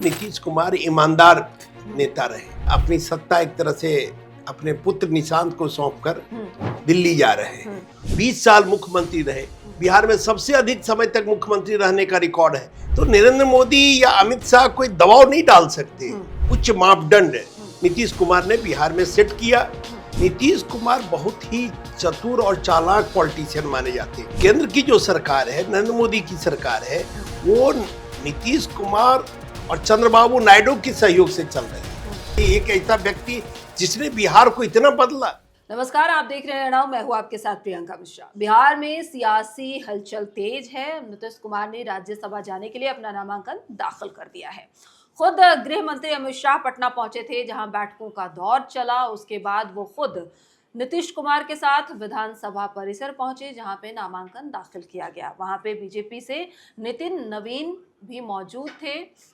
नीतीश कुमार ईमानदार नेता रहे। अपनी सत्ता एक तरह से अपने पुत्र निशांत को सौंपकर दिल्ली जा रहे हैं। 20 साल मुख्यमंत्री रहे, बिहार में सबसे अधिक समय तक मुख्यमंत्री रहने का रिकॉर्ड है। तो नरेंद्र मोदी या अमित शाह कोई दबाव नहीं डाल सकते। उच्च मापदंड नीतीश कुमार ने बिहार में सेट किया। नीतीश कुमार बहुत ही चतुर और चालाक पॉलिटिशियन माने जाते हैं। केंद्र की जो सरकार है, नरेंद्र मोदी की सरकार है, वो नीतीश कुमार और चंद्रबाबू नायडू के सहयोग से चल रही है। एक ऐसा व्यक्ति जिसने बिहार को इतना बदला। नमस्कार, आप देख रहे हैं रणव, मैं हूं आपके साथ प्रियंका मिश्रा। बिहार में सियासी हलचल तेज है। नीतीश कुमार ने राज्यसभा जाने के लिए अपना नामांकन दाखिल कर दिया है। खुद गृह मंत्री अमित शाह पटना पहुंचे थे, जहां बैठकों का दौर चला। उसके बाद वो खुद नीतीश कुमार के साथ विधानसभा परिसर पहुंचे, जहां पे नामांकन दाखिल किया गया। वहां पे बीजेपी से नितिन नवीन भी मौजूद थे,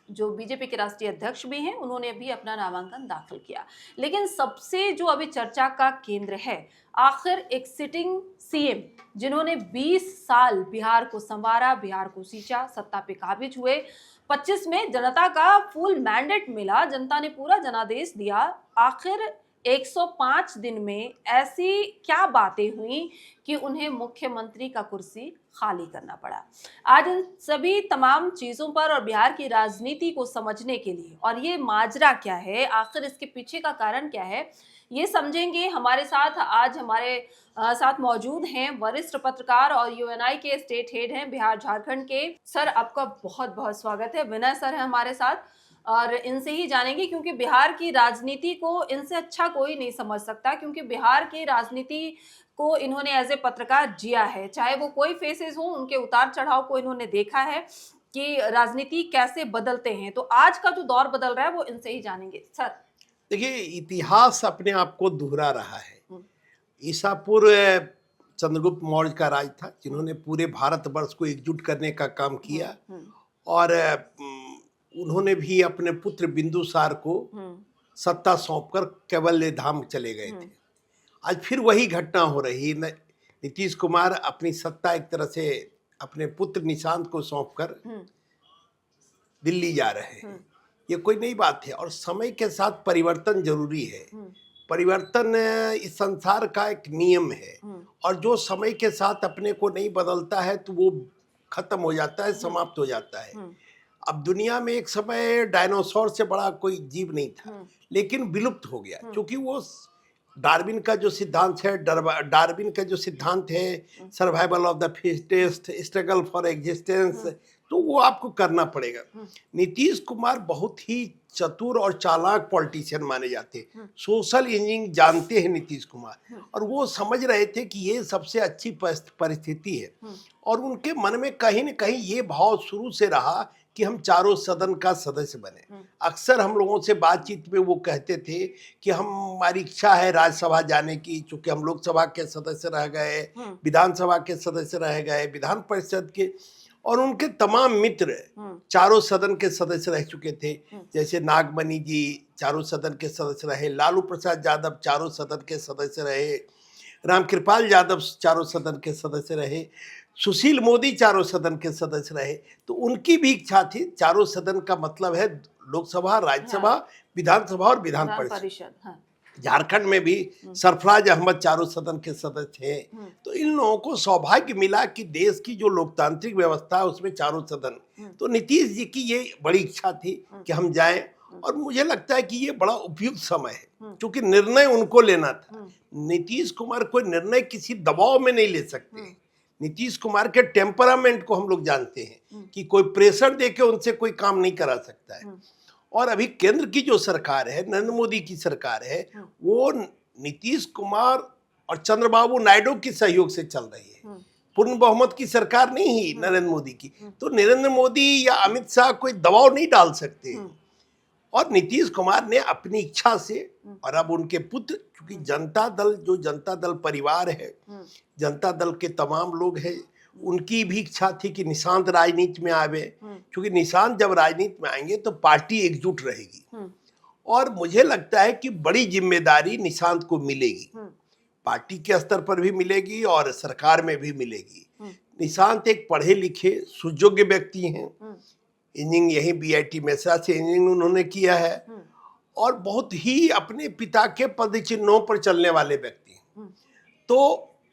जो बीजेपी के राष्ट्रीय अध्यक्ष भी हैं। उन्होंने भी अपना नामांकन दाखिल किया। लेकिन सबसे जो अभी चर्चा का केंद्र है, आखिर एक सिटिंग सीएम जिन्होंने 20 साल बिहार को संवारा, बिहार को सींचा, सत्ता पे काबिज हुए, 25 में जनता का फुल मैंडेट मिला, जनता ने पूरा जनादेश दिया। आखिर 105 दिन में ऐसी क्या बातें हुई कि उन्हें मुख्यमंत्री का कुर्सी खाली करना पड़ा। आज इन सभी तमाम चीजों पर और बिहार की राजनीति को समझने के लिए, और ये माजरा क्या है, आखिर इसके पीछे का कारण क्या है, ये समझेंगे। हमारे साथ आज साथ मौजूद हैं वरिष्ठ पत्रकार और यूएनआई के स्टेट हेड हैं बिहार झारखंड के। सर, आपका बहुत बहुत स्वागत है। विनय सर है हमारे साथ और इनसे ही जानेंगे, क्योंकि बिहार की राजनीति को इनसे अच्छा कोई नहीं समझ सकता, क्योंकि बिहार की राजनीति को इन्होंने एज ए पत्रकार जिया है। चाहे वो कोई फेसेस हो, उनके उतार चढ़ाव को इन्होंने देखा है कि राजनीति कैसे बदलते हैं। तो आज का जो दौर बदल रहा है वो इनसे ही जानेंगे। सर देखिए, इतिहास अपने आप को दोहरा रहा है। ईसापुर चंद्रगुप्त मौर्य का राज था, जिन्होंने पूरे भारतवर्ष को एकजुट करने का काम किया। और उन्होंने भी अपने पुत्र बिंदुसार को सत्ता सौंपकर कैवल्य धाम चले गए थे। आज फिर वही घटना हो रही। नीतीश कुमार अपनी सत्ता एक तरह से अपने पुत्र निशांत को सौंपकर दिल्ली जा रहे हैं। ये कोई नई बात है और समय के साथ परिवर्तन जरूरी है। परिवर्तन इस संसार का एक नियम है, और जो समय के साथ अपने को नहीं बदलता है तो वो खत्म हो जाता है, समाप्त हो जाता है। अब दुनिया में एक समय डायनासोर से बड़ा कोई जीव नहीं था, लेकिन विलुप्त हो गया, क्योंकि वो डार्विन का जो सिद्धांत है, survival of the fittest, struggle for existence, तो वो आपको करना पड़ेगा। नीतीश कुमार बहुत ही चतुर और चालाक पॉलिटिशियन माने जाते हैं। सोशल इंजीनियरिंग जानते हैं नीतीश कुमार, और वो समझ रहे थे कि ये सबसे अच्छी परिस्थिति है। और उनके मन में कहीं न कहीं ये भाव शुरू से रहा कि हम चारों सदन का सदस्य बने। अक्सर हम लोगों से बातचीत में वो कहते थे कि हमारी इच्छा है राज्यसभा जाने की, चूंकि हम लोकसभा के सदस्य रह गए, विधानसभा के सदस्य रह गए, विधान परिषद के, और उनके तमाम मित्र चारों सदन के सदस्य रह चुके थे। जैसे नागमणि जी चारों सदन के सदस्य रहे, लालू प्रसाद यादव चारों सदन के सदस्य रहे, रामकृपाल यादव चारों सदन के सदस्य रहे, सुशील मोदी चारों सदन के सदस्य रहे। तो उनकी भी इच्छा थी। चारों सदन का मतलब है लोकसभा, राज्यसभा, विधानसभा और विधान परिषद। झारखंड में भी सरफराज अहमद चारों सदन के सदस्य हैं। तो इन लोगों को सौभाग्य मिला कि देश की जो लोकतांत्रिक व्यवस्था है उसमें चारों सदन। तो नीतीश जी की ये बड़ी इच्छा थी कि हम जाएं, और मुझे लगता है कि ये बड़ा उपयुक्त समय है, क्योंकि निर्णय उनको लेना था। नीतीश कुमार कोई निर्णय किसी दबाव में नहीं ले सकते। नीतीश कुमार के टेम्परामेंट को हम लोग जानते हैं कि कोई प्रेशर देके उनसे कोई काम नहीं करा सकता है। और अभी केंद्र की जो सरकार है, नरेंद्र मोदी की सरकार है, वो नीतीश कुमार और चंद्रबाबू नायडू के सहयोग से चल रही है। पूर्ण बहुमत की सरकार नहीं ही नरेंद्र मोदी की। तो नरेंद्र मोदी या अमित शाह कोई दबाव नहीं डाल सकते। और नीतीश कुमार ने अपनी इच्छा से, और अब उनके पुत्र, क्योंकि जनता दल जो जनता दल परिवार है, जनता दल के तमाम लोग हैं, उनकी भी इच्छा थी कि निशांत राजनीति में आवे, क्योंकि निशांत जब राजनीति में आएंगे तो पार्टी एकजुट रहेगी। और मुझे लगता है कि बड़ी जिम्मेदारी निशांत को मिलेगी, पार्टी के स्तर पर भी मिलेगी और सरकार में भी मिलेगी। निशांत एक पढ़े लिखे सुयोग्य व्यक्ति हैं, इंजीनियरिंग यही बीआईटी मेसरा से इंजीनियरिंग उन्होंने किया है और बहुत ही अपने पिता के पद चिन्हों पर चलने वाले व्यक्ति हैं। तो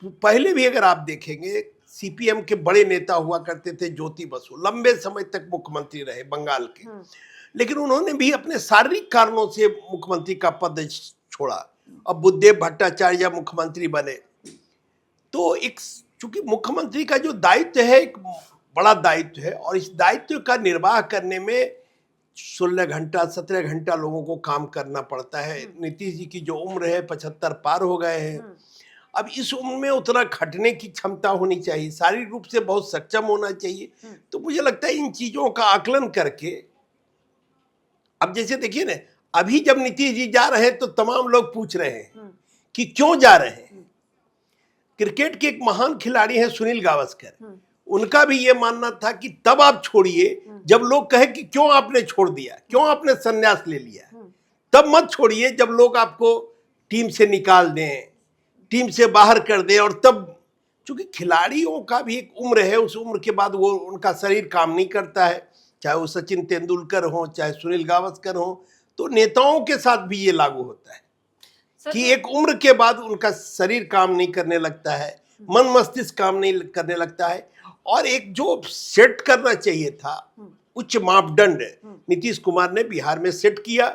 पहले भी अगर आप देखेंगे सीपीएम के बड़े नेता हुआ करते थे ज्योति बसु, लंबे समय तक मुख्यमंत्री रहे बंगाल के, लेकिन उन्होंने भी अपने शारीरिक कारणों से मुख्यमंत्री का पद छोड़ा। अब बुद्धदेव भट्टाचार्य मुख्यमंत्री बने। तो एक चूंकि मुख्यमंत्री का जो दायित्व है एक बड़ा दायित्व है और इस दायित्व का निर्वाह करने में 16 घंटा 17 घंटा लोगों को काम करना पड़ता है। नीतीश जी की जो उम्र है 75 पार हो गए हैं। अब इस उम्र में उतना खटने की क्षमता होनी चाहिए, शारीरिक रूप से बहुत सक्षम होना चाहिए। तो मुझे लगता है इन चीजों का आकलन करके, अब जैसे देखिए ना, अभी जब नीतीश जी जा रहे हैं तो तमाम लोग पूछ रहे हैं कि क्यों जा रहे हैं। क्रिकेट के एक महान खिलाड़ी हैं सुनील गावस्कर, उनका भी ये मानना था कि तब आप छोड़िए जब लोग कहे कि क्यों आपने छोड़ दिया, क्यों आपने संन्यास ले लिया, तब मत छोड़िए जब लोग आपको टीम से निकाल दें, टीम से बाहर कर दें। और तब चूंकि खिलाड़ियों का भी एक उम्र है, उस उम्र के बाद वो उनका शरीर काम नहीं करता है, चाहे वो सचिन तेंदुलकर हो चाहे सुनील गावस्कर हो। तो नेताओं के साथ भी ये लागू होता है कि एक उम्र के बाद उनका शरीर काम नहीं करने लगता है, मन मस्तिष्क काम नहीं करने लगता है। और एक जो सेट करना चाहिए था उच्च मापदंड, नीतीश कुमार ने बिहार में सेट किया।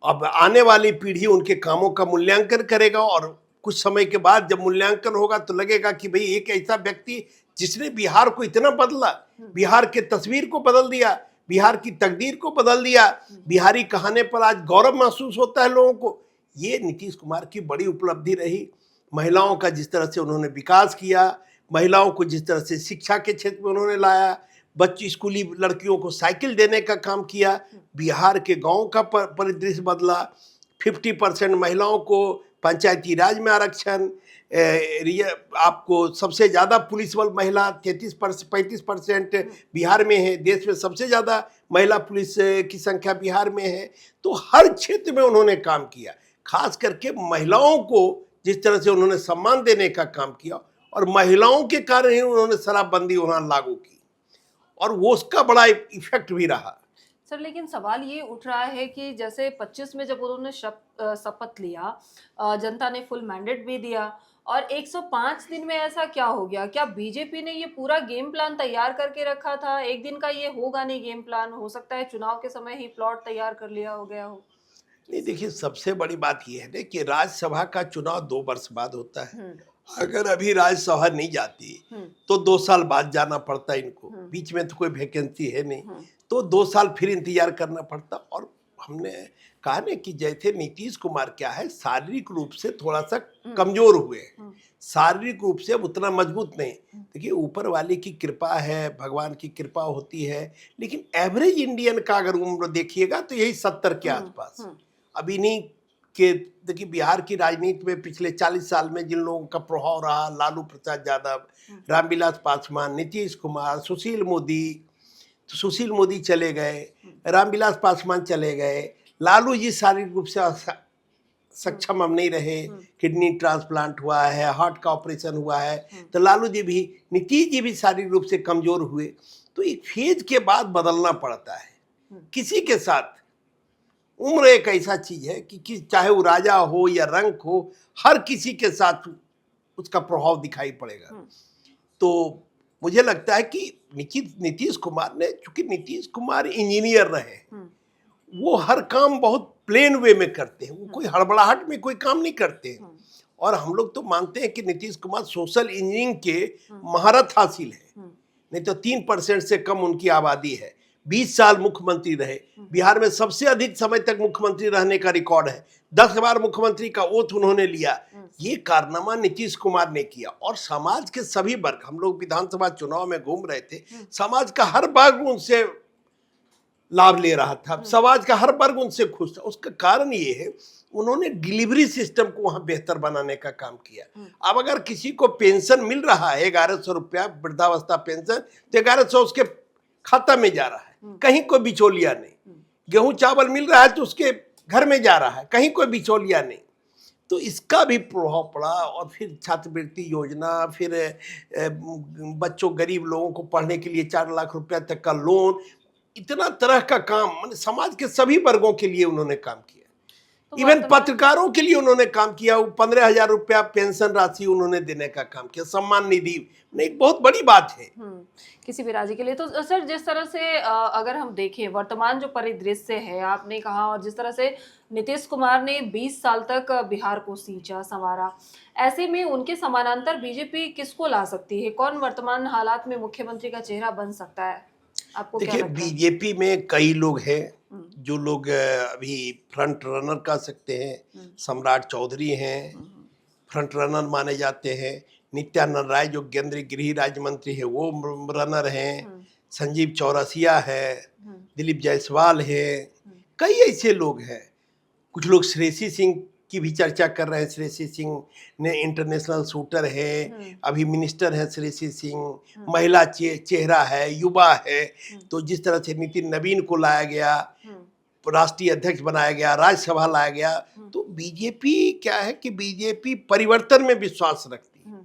अब आने वाली पीढ़ी उनके कामों का मूल्यांकन करेगा और कुछ समय के बाद जब मूल्यांकन होगा तो लगेगा कि भाई एक ऐसा व्यक्ति जिसने बिहार को इतना बदला, बिहार के तस्वीर को बदल दिया, बिहार की तकदीर को बदल दिया, बिहारी कहने पर आज गौरव महसूस होता है लोगों को। ये नीतीश कुमार की बड़ी उपलब्धि रही। महिलाओं का जिस तरह से उन्होंने विकास किया, महिलाओं को जिस तरह से शिक्षा के क्षेत्र में उन्होंने लाया, बच्ची स्कूली लड़कियों को साइकिल देने का काम किया, बिहार के गांव का परिदृश्य बदला, 50% महिलाओं को पंचायती राज में आरक्षण, आपको सबसे ज़्यादा पुलिस बल महिला 35% बिहार में है, देश में सबसे ज़्यादा महिला पुलिस की संख्या बिहार में है। तो हर क्षेत्र में उन्होंने काम किया, खास करके महिलाओं को जिस तरह से उन्होंने सम्मान देने का काम किया और महिलाओं के कारण ही उन्होंने शराबबंदी वहाँ लागू की और वो उसका बड़ा इफेक्ट भी रहा। सर, लेकिन सवाल ये उठ रहा है कि जैसे 25 में जब उन्होंने शपथ लिया, जनता ने फुल मैंडेट भी दिया और 105 दिन में ऐसा क्या हो गया? क्या बीजेपी ने ये पूरा गेम प्लान तैयार करके रखा था? एक दिन का ये होगा नहीं गेम प्लान, हो सकता है चुनाव के समय ही प्लॉट तैयार कर लिया हो गया हो। नहीं, देखिए सबसे बड़ी बात यह है ना कि राज्यसभा का चुनाव 2 वर्ष बाद होता है। अगर अभी राज्यसभा नहीं जाती तो 2 साल बाद जाना पड़ता इनको, बीच में तो कोई वैकेंसी है नहीं, तो 2 साल फिर इंतजार करना पड़ता। और हमने कहा ना कि जैसे नीतीश कुमार क्या है, शारीरिक रूप से थोड़ा सा कमजोर हुए, शारीरिक रूप से उतना मजबूत नहीं। देखिए ऊपर वाले की कृपा है, भगवान की कृपा होती है, लेकिन एवरेज इंडियन का अगर उम्र देखिएगा तो यही 70 के आसपास। अब इन्हीं के देखिए बिहार की राजनीति में पिछले 40 साल में जिन लोगों का प्रभाव रहा, लालू प्रसाद यादव, रामविलास पासवान, नीतीश कुमार, सुशील मोदी, तो सुशील मोदी चले गए, रामविलास पासवान चले गए, लालू जी शारीरिक रूप से सक्षम अब नहीं रहे, किडनी ट्रांसप्लांट हुआ है, हार्ट का ऑपरेशन हुआ है, तो लालू जी भी, नीतीश जी भी शारीरिक रूप से कमजोर हुए। तो एक फेज के बाद बदलना पड़ता है किसी के साथ। उम्र एक ऐसा चीज है कि चाहे वो राजा हो या रंक हो, हर किसी के साथ उसका प्रभाव दिखाई पड़ेगा। तो मुझे लगता है कि नीतीश कुमार ने, चूंकि नीतीश कुमार इंजीनियर रहे, वो हर काम बहुत प्लेन वे में करते हैं, वो कोई हड़बड़ाहट में कोई काम नहीं करते हैं। और हम लोग तो मानते हैं कि नीतीश कुमार सोशल इंजीनियरिंग के महारत हासिल है, नहीं तो 3% से कम उनकी आबादी है, 20 साल मुख्यमंत्री रहे, बिहार में सबसे अधिक समय तक मुख्यमंत्री रहने का रिकॉर्ड है, 10 बार मुख्यमंत्री का ओथ उन्होंने लिया। ये कारनामा नीतीश कुमार ने किया और समाज के सभी वर्ग, हम लोग विधानसभा चुनाव में घूम रहे थे, समाज का हर वर्ग उनसे लाभ ले रहा था, समाज का हर वर्ग उनसे खुश था। उसका कारण ये है उन्होंने डिलीवरी सिस्टम को वहां बेहतर बनाने का काम किया। अब अगर किसी को पेंशन मिल रहा है 1100 रुपया वृद्धावस्था पेंशन, तो 1100 उसके खाता में जा रहा है, कहीं कोई बिचौलिया नहीं। गेहूं चावल मिल रहा है तो उसके घर में जा रहा है, कहीं कोई बिचौलिया नहीं। तो इसका भी प्रभाव पड़ा। और फिर छात्रवृत्ति योजना, फिर बच्चों गरीब लोगों को पढ़ने के लिए 4 लाख रुपया तक का लोन, इतना तरह का काम, माने समाज के सभी वर्गों के लिए उन्होंने काम किया। तो इवन वर्तमान पत्रकारों के लिए उन्होंने काम किया। 15,000 रुपया पेंशन राशि उन्होंने देने का काम किया, सम्मान निधि, नहीं बहुत बड़ी बात है। किसी भी राज्य के लिए। तो सर, जिस तरह से अगर हम देखें वर्तमान जो परिदृश्य है, आपने कहा, और जिस तरह से नीतीश कुमार ने 20 साल तक बिहार को सींचा संवारा, ऐसे में उनके समानांतर बीजेपी किसको ला सकती है? कौन वर्तमान हालात में मुख्यमंत्री का चेहरा बन सकता है? आपको क्या देखिए, लगता है? बीजेपी में कई लोग हैं जो लोग अभी फ्रंट रनर कह सकते हैं। सम्राट चौधरी हैं, फ्रंट रनर माने जाते हैं। नित्यानंद राय जो केंद्रीय गृह राज्य मंत्री है वो रनर हैं। संजीव चौरसिया है, दिलीप जायसवाल है, कई ऐसे लोग हैं। कुछ लोग श्रेयसी सिंह की भी चर्चा कर रहे हैं। श्रेयसी सिंह ने इंटरनेशनल शूटर है, अभी मिनिस्टर है श्रेयसी सिंह, महिला चेहरा है, युवा है। तो जिस तरह से नितिन नवीन को लाया गया, राष्ट्रीय अध्यक्ष बनाया गया, राज्यसभा लाया गया, तो बीजेपी क्या है कि बीजेपी परिवर्तन में विश्वास रखती है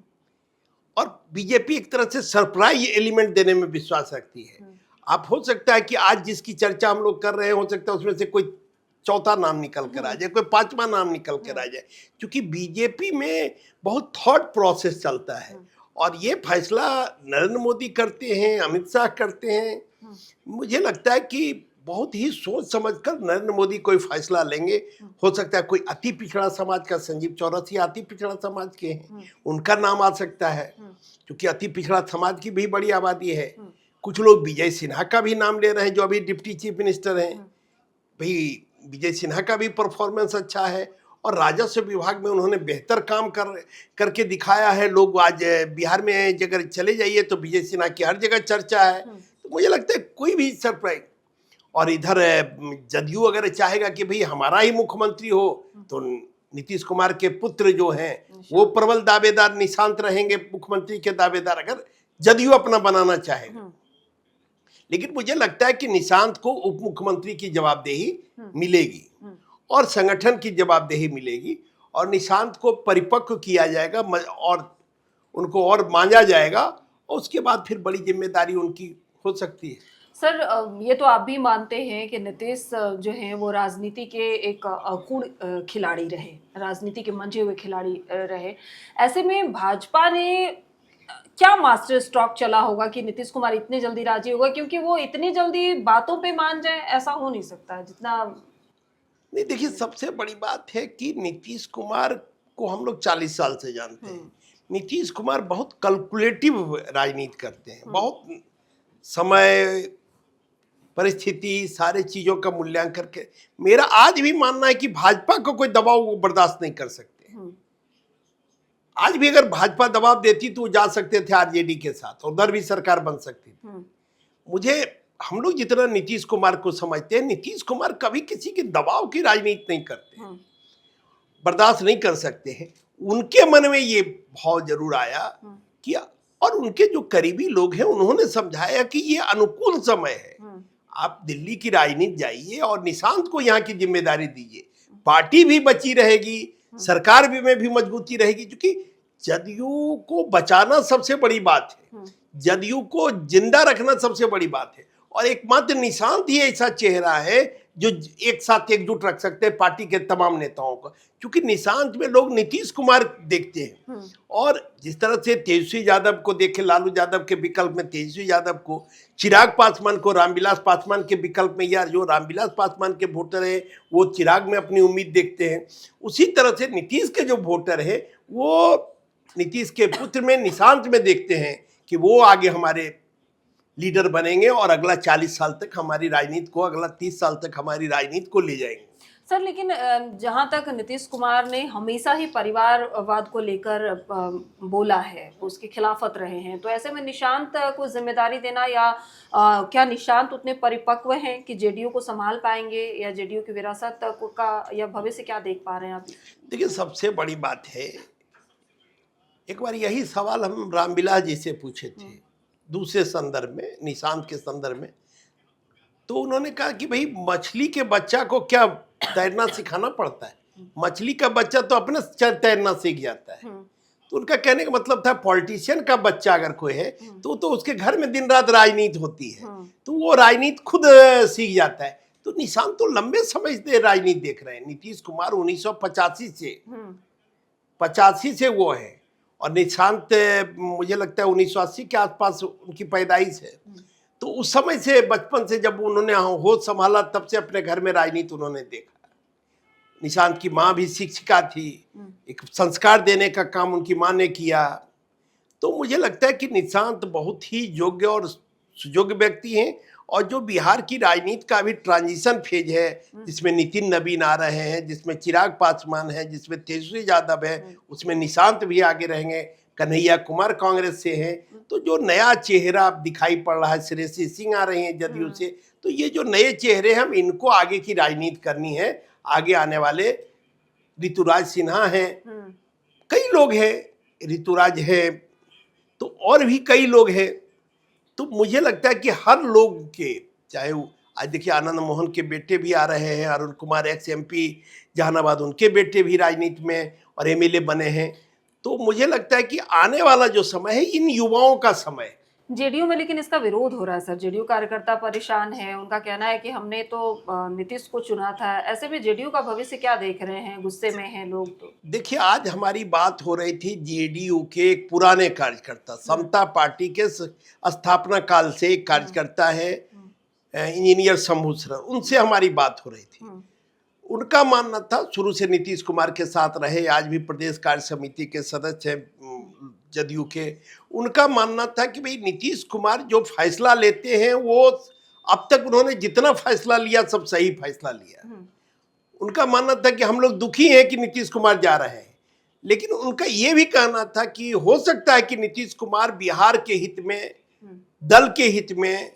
और बीजेपी एक तरह से सरप्राइज एलिमेंट देने में विश्वास रखती है। आप हो सकता है कि आज जिसकी चर्चा हम लोग कर रहे हैं, हो सकता है उसमें से कोई चौथा नाम निकल कर आ जाए, कोई पांचवा नाम निकल कर आ जाए, क्योंकि बीजेपी में बहुत थॉट प्रोसेस चलता है और ये फैसला नरेंद्र मोदी करते हैं, अमित शाह करते हैं। मुझे लगता है कि बहुत ही सोच समझकर नरेंद्र मोदी कोई फैसला लेंगे। हो सकता है कोई अति पिछड़ा समाज का, संजीव चौरसिया अति पिछड़ा समाज के हैं, उनका नाम आ सकता है, क्योंकि अति पिछड़ा समाज की भी बड़ी आबादी है। कुछ लोग विजय सिन्हा का भी नाम ले रहे हैं जो अभी डिप्टी चीफ मिनिस्टर हैं। भाई विजय सिन्हा का भी परफॉर्मेंस अच्छा है और राजस्व विभाग में उन्होंने बेहतर काम करके दिखाया है। लोग आज बिहार में अगर चले जाइए तो विजय सिन्हा की हर जगह चर्चा है। तो मुझे लगता है कोई भी सरप्राइज। और इधर जदयू अगर चाहेगा कि भाई हमारा ही मुख्यमंत्री हो, तो नीतीश कुमार के पुत्र जो हैं वो प्रबल दावेदार निशांत रहेंगे मुख्यमंत्री के दावेदार, अगर जदयू अपना बनाना चाहेगा। लेकिन मुझे लगता है कि निशांत को उप मुख्यमंत्री की जवाबदेही मिलेगी और संगठन की जवाबदेही मिलेगी और निशांत को परिपक्व किया जाएगा और उनको और मांझा जाएगा और उसके बाद फिर बड़ी जिम्मेदारी उनकी हो सकती है। सर, ये तो आप भी मानते हैं कि नीतीश जो हैं वो राजनीति के एक कूड़ खिलाड़ी रहे, राजनीति के मंझे हुए खिलाड़ी रहे। ऐसे में भाजपा ने क्या मास्टर स्ट्रोक चला होगा कि नीतीश कुमार इतने जल्दी राजी होगा? क्योंकि वो इतनी जल्दी बातों पे मान जाए, ऐसा हो नहीं सकता है जितना। नहीं, देखिए, सबसे बड़ी बात है कि नीतीश कुमार को हम लोग 40 साल से जानते हैं। नीतीश कुमार बहुत कैलकुलेटिव राजनीति करते हैं, बहुत समय, परिस्थिति, सारे चीजों का मूल्यांकन करके। मेरा आज भी मानना है कि भाजपा को कोई दबाव वो बर्दाश्त नहीं कर सकते। आज भी अगर भाजपा दबाव देती तो जा सकते थे आरजेडी के साथ, उधर भी सरकार बन सकती थी। मुझे, हम लोग जितना नीतीश कुमार को समझते हैं, नीतीश कुमार कभी किसी के दबाव की राजनीति नहीं करते, बर्दाश्त नहीं कर सकते हैं। उनके मन में ये भाव जरूर आया कि, और उनके जो करीबी लोग हैं उन्होंने समझाया कि ये अनुकूल समय है, आप दिल्ली की राजनीति जाइए और निशांत को यहाँ की जिम्मेदारी दीजिए, पार्टी भी बची रहेगी, सरकार में भी मजबूती रहेगी। क्योंकि जदयू को बचाना सबसे बड़ी बात है, जदयू को जिंदा रखना सबसे बड़ी बात है और एकमात्र निशांत ही ऐसा चेहरा है जो एक साथ एकजुट रख सकते हैं पार्टी के तमाम नेताओं को। क्योंकि निशांत में लोग नीतीश कुमार देखते हैं और जिस तरह से तेजस्वी यादव को देखे, लालू यादव के विकल्प में तेजस्वी यादव को, चिराग पासवान को रामविलास पासवान के विकल्प में, यार जो रामविलास पासवान के वोटर है वो चिराग में अपनी उम्मीद देखते हैं। उसी तरह से नीतीश के जो वोटर है वो नीतीश के पुत्र में, निशांत में देखते हैं कि वो आगे हमारे लीडर बनेंगे और अगला 40 साल तक हमारी राजनीति को, अगला 30 साल तक हमारी राजनीति को ले जाएंगे। सर, लेकिन जहां तक नीतीश कुमार ने हमेशा ही परिवारवाद को लेकर बोला है, उसके खिलाफत रहे हैं, तो ऐसे में निशांत को जिम्मेदारी देना या क्या निशांत उतने परिपक्व हैं कि जेडीयू को संभाल पाएंगे या जेडीयू की विरासत का या भविष्य क्या देख पा रहे हैं आप? देखिए, सबसे बड़ी बात है, एक बार यही सवाल हम रामविलास जी से पूछे थे दूसरे संदर्भ में, निशांत के संदर्भ में, तो उन्होंने कहा कि भाई मछली के बच्चा को क्या तैरना सिखाना पड़ता है, मछली का बच्चा तो अपने तैरना सीख जाता है। तो उनका कहने का मतलब था पॉलिटिशियन का बच्चा अगर कोई है तो उसके घर में दिन रात राजनीति होती है, तो वो राजनीति खुद सीख जाता है। तो निशांत तो लंबे समय से राजनीति देख रहे हैं। नीतीश कुमार 1985 से वो है, और निशांत मुझे लगता है 1980 के आसपास उनकी पैदाइश है। तो उस समय से, बचपन से जब उन्होंने होश संभाला, तब से अपने घर में राजनीति उन्होंने देखा। निशांत की माँ भी शिक्षिका थी, एक संस्कार देने का काम उनकी माँ ने किया। तो मुझे लगता है कि निशांत बहुत ही योग्य और सुयोग्य व्यक्ति हैं, और जो बिहार की राजनीति का अभी ट्रांजिशन फेज है, जिसमें नितिन नवीन आ रहे हैं, जिसमें चिराग पासवान है, जिसमें तेजस्वी यादव है, उसमें निशांत भी आगे रहेंगे, कन्हैया कुमार कांग्रेस से हैं, तो जो नया चेहरा दिखाई पड़ रहा है, श्रेयसी सिंह आ रहे हैं जदयू से, तो ये जो नए चेहरे हैं, हम इनको आगे की राजनीति करनी है। आगे आने वाले ऋतुराज सिन्हा हैं, कई लोग हैं, ऋतुराज है, तो और भी कई लोग हैं। तो मुझे लगता है कि हर लोग के, चाहे आज देखिए आनंद मोहन के बेटे भी आ रहे हैं, अरुण कुमार एक्स MP जहानाबाद, उनके बेटे भी राजनीति में और MLA बने हैं। तो मुझे लगता है कि आने वाला जो समय है, इन युवाओं का समय है। जेडीयू में लेकिन इसका विरोध हो रहा है सर, जेडीयू कार्यकर्ता परेशान है, उनका कहना है कि हमने तो नीतीश को चुना था। ऐसे में जेडीयू का भविष्य क्या देख रहे हैं, गुस्से में हैं लोग? तो देखिए, आज हमारी बात हो रही थी जेडीयू के एक पुराने कार्यकर्ता, समता पार्टी के स्थापना काल से एक कार्यकर्ता है, इंजीनियर शंभू शरण, उनसे हमारी बात हो रही थी। उनका मानना था, शुरू से नीतीश कुमार के साथ रहे, आज भी प्रदेश कार्य समिति के सदस्य हैं जदयू के। उनका मानना था कि भाई नीतीश कुमार जो फैसला लेते हैं, वो अब तक उन्होंने जितना फैसला लिया सब सही फैसला लिया। उनका मानना था कि हम लोग दुखी हैं कि नीतीश कुमार जा रहे हैं, लेकिन उनका ये भी कहना था कि हो सकता है कि नीतीश कुमार बिहार के हित में, दल के हित में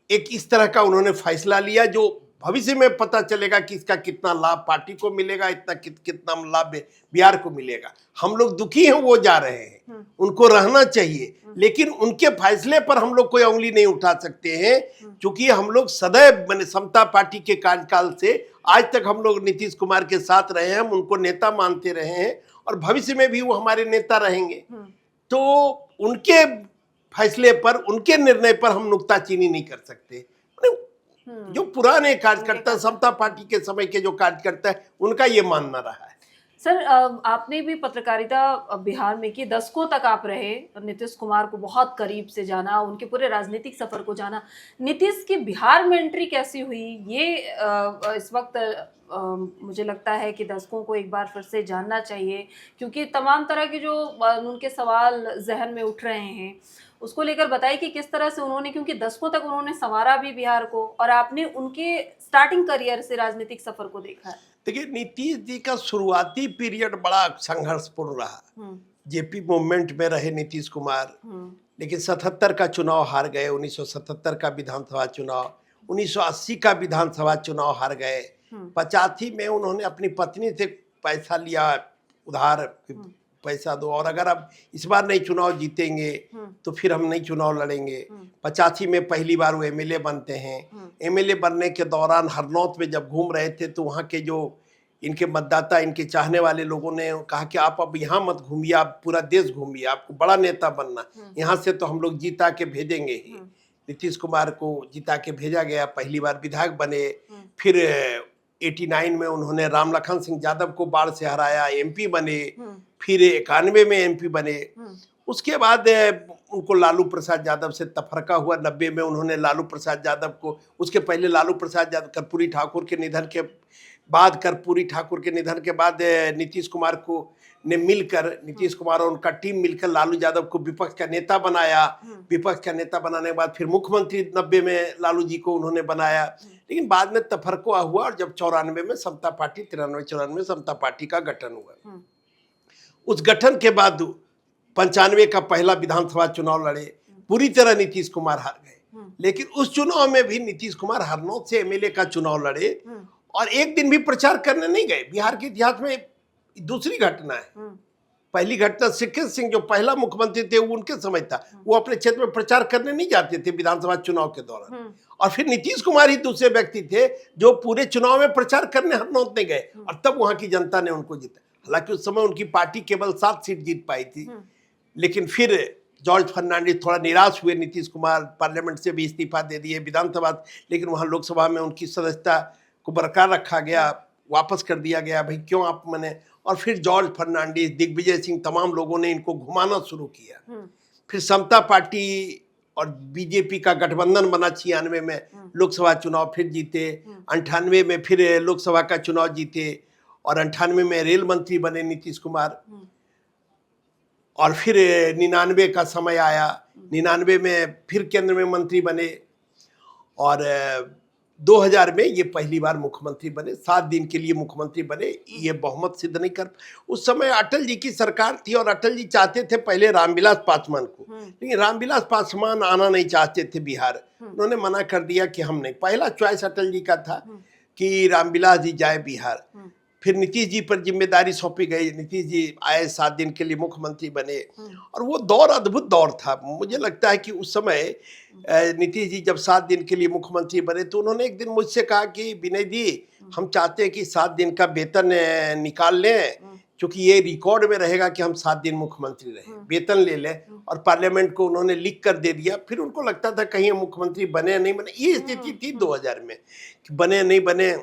एक इस तरह का उन्होंने फैसला लिया जो भविष्य में पता चलेगा कि इसका कितना लाभ पार्टी को मिलेगा, कितना लाभ बिहार को मिलेगा। हम लोग दुखी हैं वो जा रहे हैं, उनको रहना चाहिए, लेकिन उनके फैसले पर हम लोग कोई उंगली नहीं उठा सकते हैं, क्योंकि हम लोग सदैव मैंने समता पार्टी के कार्यकाल से आज तक हम लोग नीतीश कुमार के साथ रहे हैं, हम उनको नेता मानते रहे हैं, और भविष्य में भी वो हमारे नेता रहेंगे। तो उनके फैसले पर, उनके निर्णय पर हम नुक्ताचीनी नहीं कर सकते। जो पुराने कार्यकर्ता, समता पार्टी के समय के जो कार्यकर्ता है, उनका ये मानना रहा है। सर, आपने भी पत्रकारिता बिहार में की, दशकों तक आप रहे, नीतीश कुमार को बहुत करीब से जाना, उनके पूरे राजनीतिक सफर को जाना। नीतीश की बिहार में एंट्री कैसी हुई, ये इस वक्त मुझे लगता है कि दर्शकों को एक बार फिर से जानना चाहिए, क्योंकि तमाम तरह के जो उनके सवाल जहन में उठ रहे हैं, उसको लेकर बताइए कि किस तरह से उन्होंने, क्योंकि दशकों तक उन्होंने संवारा भी बिहार को, और आपने उनके स्टार्टिंग करियर से राजनीतिक सफर को देखा है। देखिए, नीतीश जी का शुरुआती पीरियड बड़ा संघर्षपूर्ण रहा। जेपी मूवमेंट में रहे नीतीश कुमार, लेकिन 77 का चुनाव हार गए, 1977 का विधानसभा चुनाव, 1980 का विधानसभा चुनाव हार गए। 85 में उन्होंने अपनी पत्नी से पैसा लिया उधार, पैसा दो, और अगर अब इस बार नहीं चुनाव जीतेंगे तो फिर हम नहीं चुनाव लड़ेंगे। 85 में पहली बार वो MLA बनते हैं। MLA बनने के दौरान हरनौत में जब घूम रहे थे, तो वहाँ के जो इनके मतदाता, इनके चाहने वाले लोगों ने कहा कि आप अब यहाँ मत घूमिए, आप पूरा देश घूमिए, आपको बड़ा नेता बनना, यहाँ से तो हम लोग जीता के भेजेंगे ही। नीतीश कुमार को जीता के भेजा गया, पहली बार विधायक बने। फिर 89 में उन्होंने राम लखन सिंह यादव को बाढ़ से हराया, MP बने। फिर 91 में MP बने। उसके बाद उनको लालू प्रसाद यादव से तफरका हुआ। 90 में उन्होंने लालू प्रसाद यादव को, उसके पहले लालू प्रसाद यादव, कर्पूरी ठाकुर के निधन के बाद नीतीश कुमार को ने मिलकर, नीतीश कुमार और उनका टीम मिलकर लालू यादव को विपक्ष का नेता बनाया। विपक्ष का नेता बनाने के बाद फिर मुख्यमंत्री 90 में लालू जी को उन्होंने बनाया। लेकिन बाद में तफरका हुआ, और जब 94 में समता पार्टी, 93-94 में समता पार्टी का गठन हुआ। उस गठन के बाद 95 का पहला विधानसभा चुनाव लड़े, पूरी तरह नीतीश कुमार हार गए। लेकिन उस चुनाव में भी नीतीश कुमार हरनौत से MLA का चुनाव लड़े, और एक दिन भी प्रचार करने नहीं गए। बिहार के इतिहास में दूसरी घटना है। पहली घटना सिक्किम सिंह जो पहला मुख्यमंत्री थे, वो उनके समय था, वो अपने क्षेत्र में प्रचार करने नहीं जाते थे विधानसभा चुनाव के दौरान। और फिर नीतीश कुमार ही दूसरे व्यक्ति थे जो पूरे चुनाव में प्रचार करने हरनौत नहीं गए, और तब वहां की जनता ने उनको जीता। हालांकि उस समय उनकी पार्टी केवल 7 सीट जीत पाई थी, लेकिन फिर जॉर्ज फर्नांडिस थोड़ा निराश हुए, नीतीश कुमार पार्लियामेंट से भी इस्तीफा दे दिए, विधानसभा, लेकिन वहाँ लोकसभा में उनकी सदस्यता को बरकरार रखा गया, वापस कर दिया गया, भाई क्यों आप मने। और फिर जॉर्ज फर्नांडिस, दिग्विजय सिंह, तमाम लोगों ने इनको घुमाना शुरू किया। फिर समता पार्टी और बीजेपी का गठबंधन बना 96 में, लोकसभा चुनाव फिर जीते, 98 में फिर लोकसभा का चुनाव जीते, और 98 में रेल मंत्री बने नीतीश कुमार। और फिर 99 का समय आया, 99 में फिर केंद्र में मंत्री बने, और 2000 में ये पहली बार मुख्यमंत्री बने, 7 दिन के लिए मुख्यमंत्री बने। ये बहुमत सिद्ध नहीं कर, उस समय अटल जी की सरकार थी और अटल जी चाहते थे पहले रामविलास पासवान को, लेकिन रामविलास पासवान आना नहीं चाहते थे बिहार, उन्होंने मना कर दिया कि हम नहीं। पहला चॉइस अटल जी का था कि रामविलास जी जाए बिहार। फिर नीतीश जी पर जिम्मेदारी सौंपी गई, नीतीश जी आए, 7 दिन के लिए मुख्यमंत्री बने, और वो दौर अद्भुत दौर था। मुझे लगता है कि उस समय नीतीश जी जब 7 दिन के लिए मुख्यमंत्री बने तो उन्होंने एक दिन मुझसे कहा कि विनय जी, हम चाहते हैं कि 7 दिन का वेतन निकाल लें, क्योंकि ये रिकॉर्ड में रहेगा कि हम 7 दिन मुख्यमंत्री रहे, वेतन ले लें। और पार्लियामेंट को उन्होंने लिख कर दे दिया। फिर उनको लगता था कहीं मुख्यमंत्री बने नहीं बने, ये स्थिति थी 2000 में कि बने नहीं बने।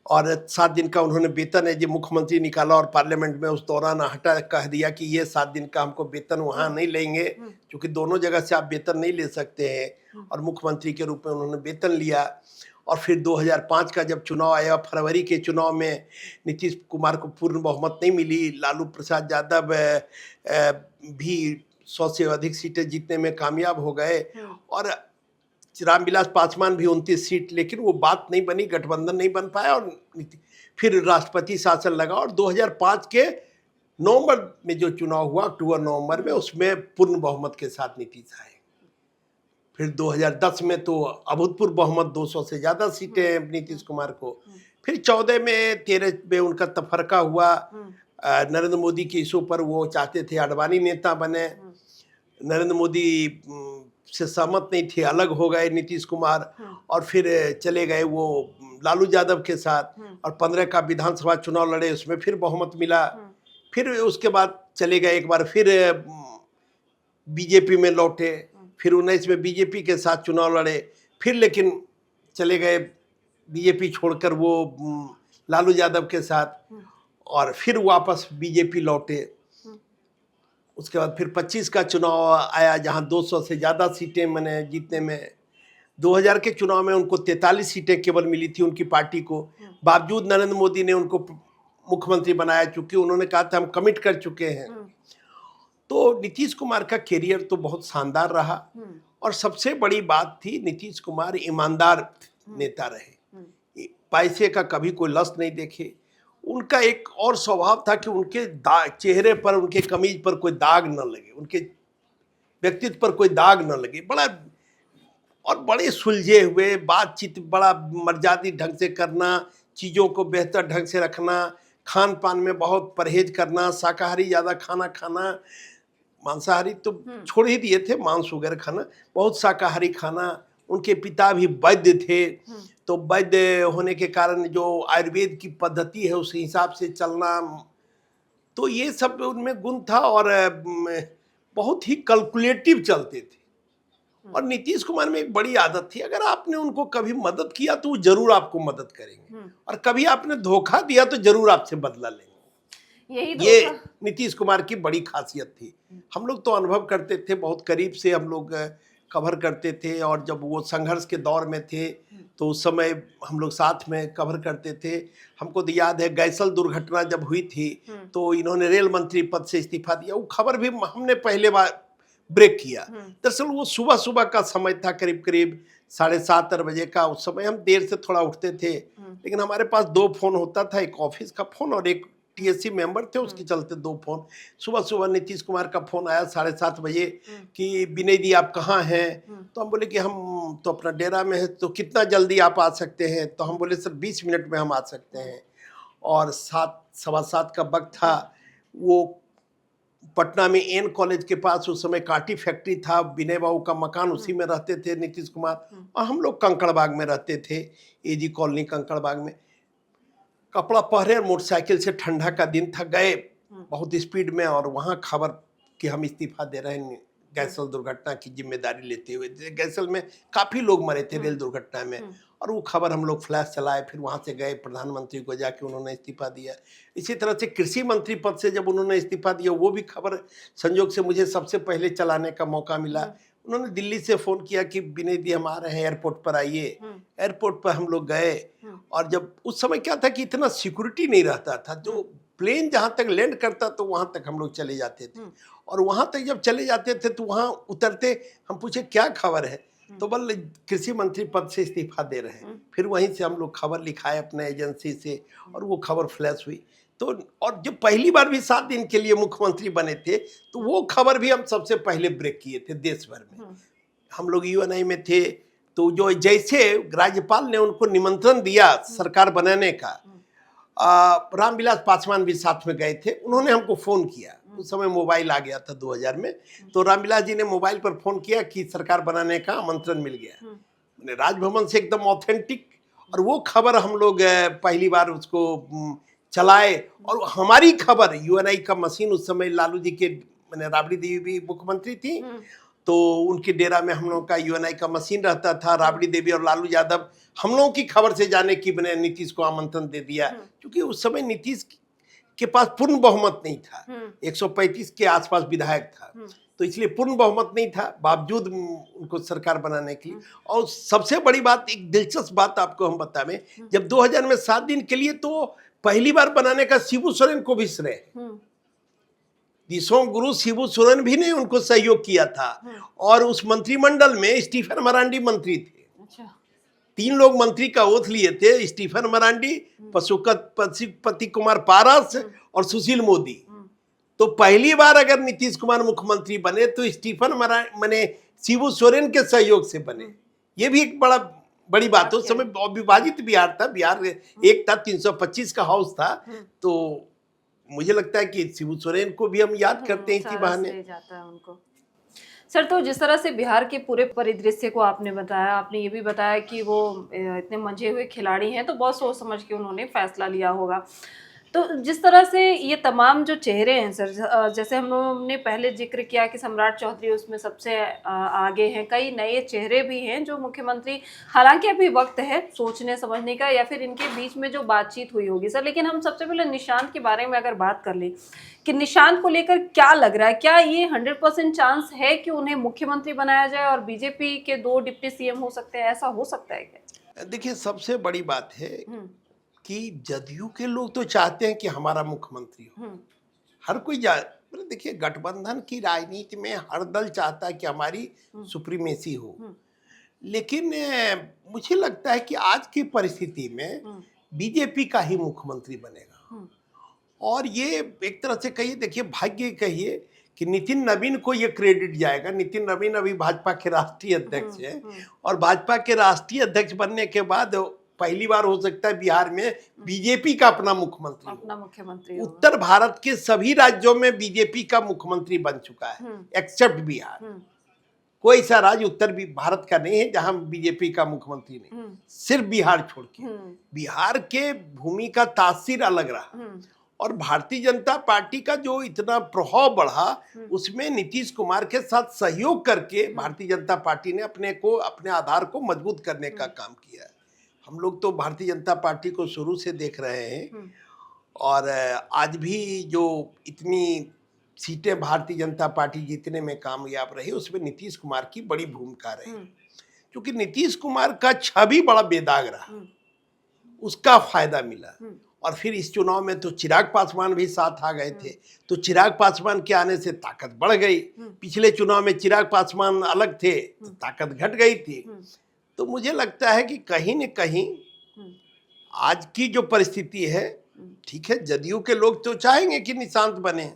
और 7 दिन का उन्होंने वेतन है जो मुख्यमंत्री निकाला, और पार्लियामेंट में उस दौरान हटा कह दिया कि ये 7 दिन का हमको वेतन वहाँ नहीं लेंगे, क्योंकि दोनों जगह से आप वेतन नहीं ले सकते हैं। और मुख्यमंत्री के रूप में उन्होंने वेतन लिया। और फिर 2005 का जब चुनाव आया, फरवरी के चुनाव में नीतीश कुमार को पूर्ण बहुमत नहीं मिली, लालू प्रसाद यादव भी 100 से अधिक सीटें जीतने में कामयाब हो गए, और रामविलास पासवान भी 29 सीट, लेकिन वो बात नहीं बनी, गठबंधन नहीं बन पाया, और फिर राष्ट्रपति शासन लगा। और 2005 के नवंबर में जो चुनाव हुआ, अक्टूबर नवंबर में, उसमें पूर्ण बहुमत के साथ नीतीश आए। फिर 2010 में तो अभूतपूर्व बहुमत, 200 से ज्यादा सीटें नीतीश कुमार को। फिर 14 में 13 में उनका तफरका हुआ नरेंद्र मोदी के इशू पर। वो चाहते थे अडवाणी नेता बने, नरेंद्र मोदी से सहमत नहीं थे, अलग हो गए नीतीश कुमार, और फिर चले गए वो लालू यादव के साथ, और 15 का विधानसभा चुनाव लड़े, उसमें फिर बहुमत मिला। फिर उसके बाद चले गए, एक बार फिर बीजेपी में लौटे, फिर 19 में बीजेपी के साथ चुनाव लड़े, फिर लेकिन चले गए बीजेपी छोड़कर वो लालू यादव के साथ, और फिर वापस बीजेपी लौटे। उसके बाद फिर 25 का चुनाव आया, जहां 200 से ज़्यादा सीटें मैंने जीतने में। 2000 के चुनाव में उनको 43 सीटें केवल मिली थी उनकी पार्टी को, बावजूद नरेंद्र मोदी ने उनको मुख्यमंत्री बनाया, चूंकि उन्होंने कहा था हम कमिट कर चुके हैं। तो नीतीश कुमार का कैरियर तो बहुत शानदार रहा, और सबसे बड़ी बात थी नीतीश कुमार ईमानदार नेता रहे, पैसे का कभी कोई लस्ट नहीं देखे। उनका एक और स्वभाव था कि उनके चेहरे पर, उनके कमीज पर कोई दाग न लगे, उनके व्यक्तित्व पर कोई दाग न लगे। बड़ा और बड़े सुलझे हुए, बातचीत बड़ा मर्यादित ढंग से करना, चीज़ों को बेहतर ढंग से रखना, खान पान में बहुत परहेज करना, शाकाहारी ज़्यादा खाना खाना, मांसाहारी तो छोड़ ही दिए थे, मांस वगैरह खाना, बहुत शाकाहारी खाना। उनके पिता भी वैद्य थे, तो वैद्य होने के कारण जो आयुर्वेद की पद्धति है उस हिसाब से चलना, तो ये सब उनमें गुण था, और बहुत ही कैलकुलेटिव चलते थे। और नीतीश कुमार में एक बड़ी आदत थी, अगर आपने उनको कभी मदद किया तो वो जरूर आपको मदद करेंगे, और कभी आपने धोखा दिया तो जरूर आपसे बदला लेंगे। ये नीतीश कुमार की बड़ी खासियत थी। हम लोग तो अनुभव करते थे, बहुत करीब से हम लोग कवर करते थे, और जब वो संघर्ष के दौर में थे तो उस समय हम लोग साथ में कवर करते थे। हमको तो याद है गैसल दुर्घटना जब हुई थी तो इन्होंने रेल मंत्री पद से इस्तीफा दिया, वो खबर भी हमने पहले बार ब्रेक किया। दरअसल वो सुबह सुबह का समय था, करीब करीब 7:30 बजे का। उस समय हम देर से थोड़ा उठते थे, लेकिन हमारे पास 2 फोन होता था, एक ऑफिस का फोन और एक टीएससी मेंबर थे, उसके चलते 2 फोन। सुबह सुबह नीतीश कुमार का फोन आया 7:30 बजे कि विनय जी आप कहाँ हैं? तो हम बोले कि हम तो अपना डेरा में है, तो कितना जल्दी आप आ सकते हैं? तो हम बोले सर 20 मिनट में हम आ सकते हैं। और 7, 7:15 का वक्त था। वो पटना में एन कॉलेज के पास उस समय कांटी फैक्ट्री था, विनय बाबू का मकान, उसी में रहते थे नीतीश कुमार, और हम लोग कंकड़बाग में रहते थे, एजी कॉलोनी कंकड़बाग में। कपड़ा पहने और मोटरसाइकिल से, ठंडा का दिन था, गए बहुत स्पीड में, और वहाँ खबर कि हम इस्तीफा दे रहे हैं गैसल दुर्घटना की जिम्मेदारी लेते हुए। गैसल में काफ़ी लोग मरे थे रेल दुर्घटना में, और वो खबर हम लोग फ्लैश चलाए, फिर वहाँ से गए प्रधानमंत्री को जाके उन्होंने इस्तीफा दिया। इसी तरह से कृषि मंत्री पद से जब उन्होंने इस्तीफा दिया, वो भी खबर संयोग से मुझे सबसे पहले चलाने का मौका मिला। उन्होंने दिल्ली से फ़ोन किया कि विनय दी हम आ रहे हैं, एयरपोर्ट पर आइए। एयरपोर्ट पर हम लोग गए, और जब उस समय क्या था कि इतना सिक्योरिटी नहीं रहता था, जो प्लेन जहाँ तक लैंड करता तो वहाँ तक हम लोग चले जाते थे, और वहाँ तक जब चले जाते थे तो वहाँ उतरते हम पूछे क्या खबर है, तो बोले कृषि मंत्री पद से इस्तीफा दे रहे हैं। फिर वहीं से हम लोग खबर लिखाए अपने एजेंसी से, और वो खबर फ्लैश हुई। तो और जब पहली बार भी 7 दिन के लिए मुख्यमंत्री बने थे, तो वो खबर भी हम सबसे पहले ब्रेक किए थे देश भर में। हम लोग यूएनआई में थे, तो जो जैसे राज्यपाल ने उनको निमंत्रण दिया सरकार बनाने का, रामविलास पासवान भी साथ में गए थे, उन्होंने हमको फ़ोन किया। उस समय मोबाइल आ गया था 2000 में, तो रामविलास जी ने मोबाइल पर फ़ोन किया कि सरकार बनाने का आमंत्रण मिल गया। मैंने राजभवन से एकदम ऑथेंटिक, और वो खबर हम लोग पहली बार उसको चलाए, और हमारी खबर यूएनआई का मशीन उस समय लालू जी के, मैंने राबड़ी देवी भी मुख्यमंत्री थी, तो उनके डेरा में हम लोगों का यूएनआई का मशीन रहता था। राबड़ी देवी और लालू यादव हम लोगों की खबर से जाने की मैंने नीतीश को आमंत्रण दे दिया, क्योंकि उस समय नीतीश के पास पूर्ण बहुमत नहीं था, 135 के आसपास विधायक था, तो इसलिए पूर्ण बहुमत नहीं था, बावजूद उनको सरकार बनाने की। और सबसे बड़ी बात, एक दिलचस्प बात आपको हम बतावें, जब 2000 में 7 दिन के लिए तो पहली बार बनाने का शिबू सोरेन को भी श्रेय, दिशों गुरु शिबू सोरेन भी ने उनको सहयोग किया था, और उस मंत्रिमंडल में स्टीफन मरांडी मंत्री थे। 3 लोग मंत्री का ओथ लिए थे, स्टीफन मरांडी, पशुपति कुमार पारस और सुशील मोदी। तो पहली बार अगर नीतीश कुमार मुख्यमंत्री बने तो स्टीफन मने शिबू सोरेन के सहयोग से बने, ये भी एक बड़ी बात। उस समय विभाजित बिहार था, बिहार एक था, 325 का हाउस था, तो मुझे लगता है कि शिबू सोरेन को भी हम याद करते हैं इसी बहाने। सर, तो जिस तरह से बिहार के पूरे परिदृश्य को आपने बताया, आपने ये भी बताया कि वो इतने मंझे हुए खिलाड़ी हैं, तो बहुत सोच समझ के उन्होंने फैसला लिया होगा। तो जिस तरह से ये तमाम जो चेहरे हैं सर, जैसे हम लोगों ने पहले जिक्र किया कि सम्राट चौधरी उसमें सबसे आगे हैं, कई नए चेहरे भी हैं जो मुख्यमंत्री, हालांकि अभी वक्त है सोचने समझने का, या फिर इनके बीच में जो बातचीत हुई होगी सर। लेकिन हम सबसे पहले निशांत के बारे में अगर बात कर लें कि निशांत को लेकर क्या लग रहा है, क्या ये 100% चांस है कि उन्हें मुख्यमंत्री बनाया जाए और बीजेपी के 2 डिप्टी सीएम हो सकते हैं, ऐसा हो सकता है क्या? देखिए, सबसे बड़ी बात है कि जदयू के लोग तो चाहते हैं कि हमारा मुख्यमंत्री हो, हर कोई मतलब देखिए, गठबंधन की राजनीति में हर दल चाहता है कि हमारी सुप्रीमेसी हो, लेकिन मुझे लगता है कि आज की परिस्थिति में बीजेपी का ही मुख्यमंत्री बनेगा। और ये एक तरह से कहिए, देखिए भाग्य कहिए कि नितिन नवीन को ये क्रेडिट जाएगा। नितिन नवीन अभी भाजपा के राष्ट्रीय अध्यक्ष है, और भाजपा के राष्ट्रीय अध्यक्ष बनने के बाद पहली बार हो सकता है बिहार में बीजेपी का अपना मुख्यमंत्री। उत्तर भारत के सभी राज्यों में बीजेपी का मुख्यमंत्री बन चुका है, एक्सेप्ट बिहार। कोई ऐसा राज्य उत्तर भारत का नहीं है जहां बीजेपी का मुख्यमंत्री नहीं, सिर्फ बिहार छोड़ के। बिहार के भूमि का तासीर अलग रहा, और भारतीय जनता पार्टी का जो इतना प्रभाव बढ़ा, उसमें नीतीश कुमार के साथ सहयोग करके भारतीय जनता पार्टी ने अपने आधार को मजबूत करने का काम किया है। हम लोग तो भारतीय जनता पार्टी को शुरू से देख रहे हैं, और आज भी जो इतनी सीटें भारतीय जनता पार्टी जीतने में कामयाब रही, उसमें नीतीश कुमार की बड़ी भूमिका रही, क्योंकि नीतीश कुमार का छवि बड़ा बेदाग रहा, उसका फायदा मिला। और फिर इस चुनाव में तो चिराग पासवान भी साथ आ गए थे, तो चिराग पासवान के आने से ताकत बढ़ गई। पिछले चुनाव में चिराग पासवान अलग थे तो ताकत घट गई थी। तो मुझे लगता है कि कहीं न कहीं आज की जो परिस्थिति है, ठीक है, जदयू के लोग तो चाहेंगे कि निशांत बने,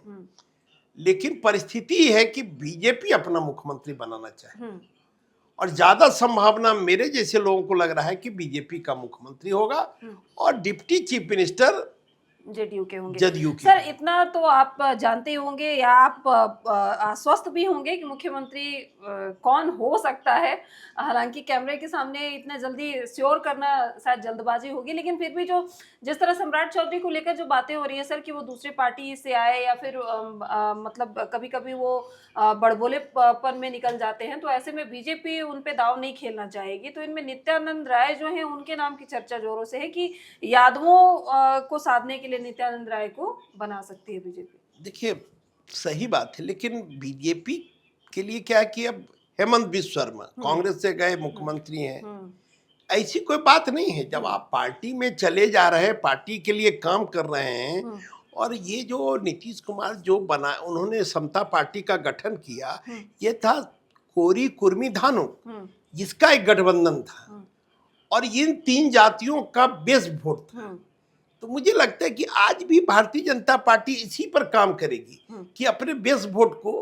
लेकिन परिस्थिति है कि बीजेपी अपना मुख्यमंत्री बनाना चाहे, और ज्यादा संभावना मेरे जैसे लोगों को लग रहा है कि बीजेपी का मुख्यमंत्री होगा, और डिप्टी चीफ मिनिस्टर जेडीयू के होंगे। जदयू के। सर इतना तो आप जानते ही होंगे या आप आश्वस्त भी होंगे कि मुख्यमंत्री कौन हो सकता है। हालांकि कैमरे के सामने इतना जल्दी श्योर करना शायद जल्दबाजी होगी, लेकिन फिर भी जो जिस तरह सम्राट चौधरी को लेकर जो बातें हो रही है सर कि वो दूसरी पार्टी से आए या फिर मतलब कभी कभी वो बड़बोलेपन में निकल जाते हैं, तो ऐसे में बीजेपी उन पे दाव नहीं खेलना चाहेगी। तो इनमें नित्यानंद राय जो है उनके नाम की चर्चा जोरों से है कि यादवों को साधने के लिए नित्यानंद राय को बना सकती है बीजेपी। देखिए सही बात है, लेकिन बीजेपी के लिए क्या है कि अब हेमंत बिस्व शर्मा कांग्रेस से गए मुख्यमंत्री हैं, ऐसी कोई बात नहीं है। जब आप पार्टी में चले जा रहे हैं, पार्टी के लिए काम कर रहे हैं, और ये जो नीतीश कुमार जो बना, उन्होंने समता पार्टी का गठन किया, ये था कोरी कुर्मी धानु जिसका एक गठबंधन था, और इन 3 जातियों का बेस वोट था। तो मुझे लगता है कि आज भी भारतीय जनता पार्टी इसी पर काम करेगी कि अपने बेस वोट को,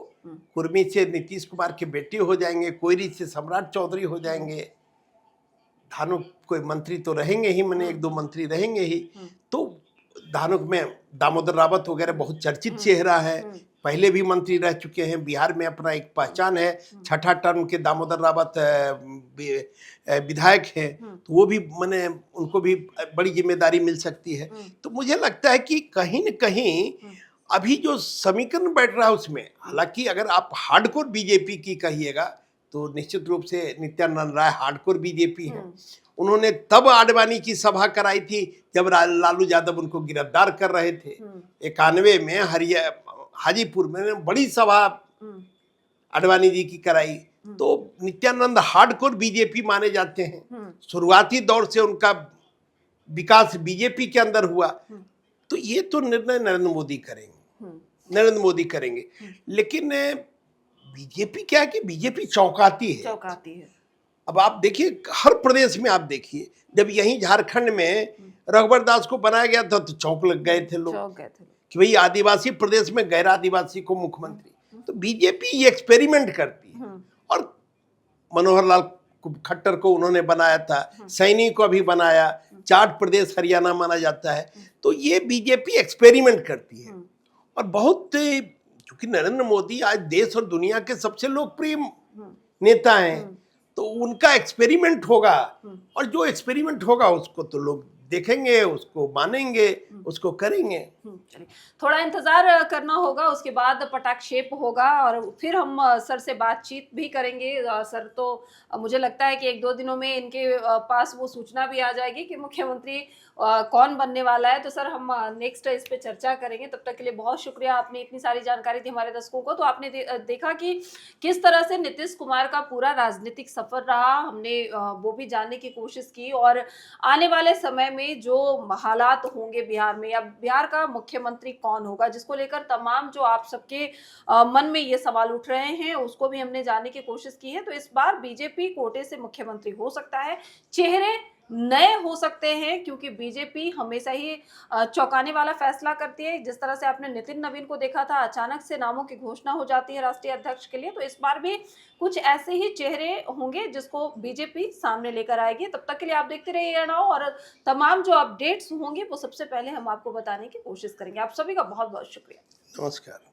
कुर्मी से नीतीश कुमार के बेटे हो जाएंगे, कोयरी से सम्राट चौधरी हो जाएंगे, धानुक कोई मंत्री तो रहेंगे ही, मैंने 1-2 मंत्री रहेंगे ही, तो धानुक में दामोदर रावत वगैरह बहुत चर्चित चेहरा है, पहले भी मंत्री रह चुके हैं, बिहार में अपना एक पहचान है। 6ठा टर्म के दामोदर रावत विधायक हैं, तो वो भी मैंने उनको भी बड़ी जिम्मेदारी मिल सकती है। तो मुझे लगता है कि कहीं न कहीं अभी जो समीकरण बैठ रहा है उसमें, हालांकि अगर आप हार्डकोर बीजेपी की कहिएगा तो निश्चित रूप से नित्यानंद राय हार्डकोर बीजेपी हैं। उन्होंने तब आडवाणी की सभा कराई थी जब लालू यादव उनको गिरफ्तार कर रहे थे। 91 में हाजीपुर में बड़ी सभा आडवाणी जी की कराई। तो नित्यानंद हार्डकोर बीजेपी माने जाते हैं। शुरुआती दौर से उनका विकास बीजेपी के अंदर हुआ। तो ये तो निर्णय नरेंद्र मोदी करेंगे, लेकिन बीजेपी क्या है कि बीजेपी चौंकाती है। अब आप देखिए, हर प्रदेश में आप देखिए, जब यहीं झारखंड में रघुवर दास को बनाया गया था तो चौंक लग गए थे लोग कि भाई आदिवासी प्रदेश में गैर आदिवासी को मुख्यमंत्री। तो बीजेपी ये एक्सपेरिमेंट करती है, और मनोहर लाल खट्टर को उन्होंने बनाया था, सैनी को अभी बनाया, 4 प्रदेश हरियाणा माना जाता है। तो ये बीजेपी एक्सपेरिमेंट करती है, और बहुत, क्योंकि नरेंद्र मोदी आज देश और दुनिया के सबसे लोकप्रिय नेता हैं, तो उनका एक्सपेरिमेंट होगा, और जो एक्सपेरिमेंट होगा उसको तो लोग देखेंगे, उसको मानेंगे, उसको करेंगे। चलिए, थोड़ा इंतजार करना होगा, उसके बाद पटाक्षेप होगा और फिर हम सर से बातचीत भी करेंगे। सर तो मुझे लगता है कि 1-2 दिनों में इनके पास वो सूचना भी आ जाएगी कि मुख्यमंत्री कौन बनने वाला है। तो सर हम नेक्स्ट इस पे चर्चा करेंगे। तब तक के लिए बहुत शुक्रिया, आपने इतनी सारी जानकारी दी हमारे दर्शकों को। तो आपने देखा कि किस तरह से नीतीश कुमार का पूरा राजनीतिक सफर रहा, हमने वो भी जानने की कोशिश की, और आने वाले समय में जो हालात होंगे बिहार में, या बिहार का मुख्यमंत्री कौन होगा, जिसको लेकर तमाम जो आप सबके मन में ये सवाल उठ रहे हैं, उसको भी हमने जानने की कोशिश की है। तो इस बार बीजेपी कोटे से मुख्यमंत्री हो सकता है, चेहरे नए हो सकते हैं, क्योंकि बीजेपी हमेशा ही चौंकाने वाला फैसला करती है। जिस तरह से आपने नितिन नवीन को देखा था, अचानक से नामों की घोषणा हो जाती है राष्ट्रीय अध्यक्ष के लिए। तो इस बार भी कुछ ऐसे ही चेहरे होंगे जिसको बीजेपी सामने लेकर आएगी। तब तक के लिए आप देखते रहिए एएनआउ, और तमाम जो अपडेट्स होंगे वो सबसे पहले हम आपको बताने की कोशिश करेंगे। आप सभी का बहुत बहुत शुक्रिया। नमस्कार।